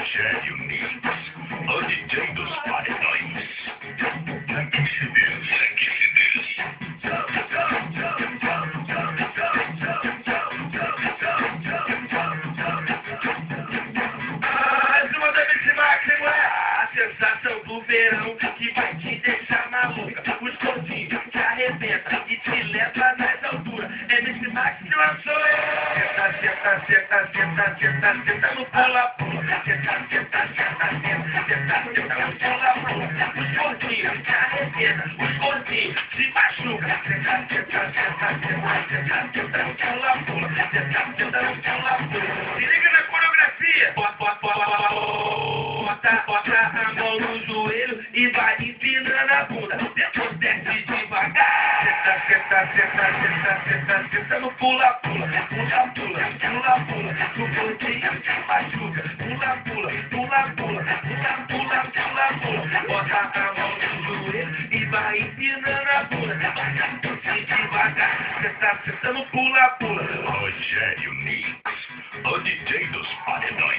Rogério Mix, o DJ dos paredões. Aqui se Deus, aqui se Deus. Mais uma da MC Máximo é a sensação do verão que vai te deixar maluca. Os gordinhos te arrebenta e te leva nas alturas. MC Máximo sou eu. Senta, senta, senta, senta, senta no pula-pula. Senta, senta, senta, senta, senta, senta no pula-pula. Os gordinhos te arrebentam, os gordinhos se machucam. Senta, senta, senta, senta, senta, senta no pula-pula. Senta, senta no pula-pula. Se liga na coreografia. Bota a mão no joelho e vai empinando a bunda. Depois desce devagar. Senta, senta, senta, senta, senta, senta no pula-pula. Pula-pula, pula-pula. O gordinho se machuca. Pula-pula, pula-pula. Pula-pula, pula-pula. Bota a mão no joelho e vai empinando a bunda. Desce devagar. Senta, senta no pula-pula. Rogério Mix, o DJ dos paredões.